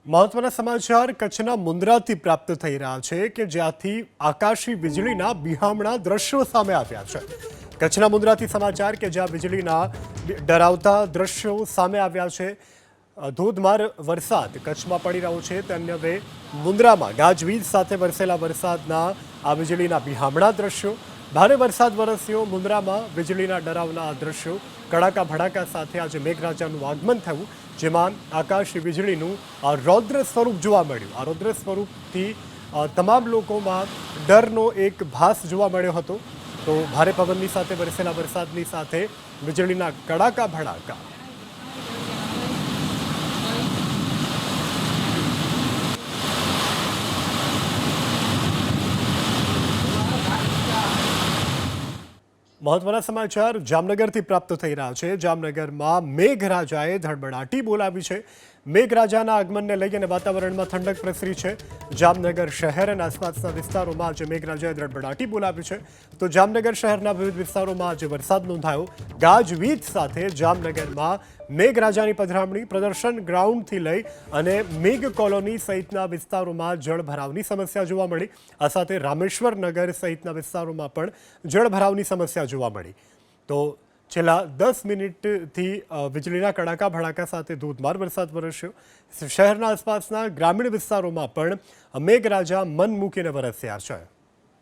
મહત્વના સમાચાર કચ્છના મુન્દ્રાથી પ્રાપ્ત થઈ રહ્યા છે કે જ્યાંથી આકાશી વીજળીના બિહામણા દ્રશ્યો સામે આવ્યા છે। કચ્છના મુન્દ્રાથી સમાચાર કે જ્યાં વીજળીના ડરાવતા દ્રશ્યો સામે આવ્યા છે। ધોધમાર વરસાદ કચ્છમાં પડી રહ્યો છે તેને હવે મુન્દ્રામાં ગાજવીજ સાથે વરસેલા વરસાદના આ વીજળીના બિહામણા દ્રશ્યો। ભારે વરસાદ વરસ્યો મુન્દ્રામાં વીજળીના ડરાવના આ દ્રશ્યો કડાકા ભડાકા સાથે આજે મેઘરાજાનું આગમન થયું, જેમાં આકાશી વીજળીનું આ રૌદ્ર સ્વરૂપ જોવા મળ્યું। આ રૌદ્ર સ્વરૂપથી તમામ લોકોમાં ડરનો એક ભાસ જોવા મળ્યો હતો। તો ભારે પવનની સાથે વરસેલા વરસાદની સાથે વીજળીના કડાકા ભડાકા। મહત્વના સમાચાર જામનગરથી પ્રાપ્ત થઈ રહ્યા છે। જામનગરમાં મેઘરાજાએ ધડબડાટી બોલાવી છે। મેઘરાજાના આગમનને લઈને વાતાવરણમાં ઠંડક પ્રસરી છે। જામનગર શહેર અને આસપાસના વિસ્તારોમાં આજે મેઘરાજાએ ધડબડાટી બોલાવી છે। તો જામનગર શહેરના વિવિધ વિસ્તારોમાં આજે વરસાદ નોંધાયો। ગાજવીજ સાથે જામનગરમાં મેઘરાજાની પધરામણી। પ્રદર્શન ગ્રાઉન્ડથી લઈ અને મેઘ કોલોની સહિતના વિસ્તારોમાં જળભરાવની સમસ્યા જોવા મળી। આ સાથે રામેશ્વર નગર સહિતના વિસ્તારોમાં પણ જળભરાવની સમસ્યા જોવા મળી। તો છેલ્લા 10 મિનિટથી વીજળીના કડાકા ભડાકા સાથે ધોધમાર વરસાદ વરસ્યો। શહેરના આસપાસના ગ્રામીણ વિસ્તારોમાં પણ મેઘરાજા મન મૂકીને વરસ્યા છે।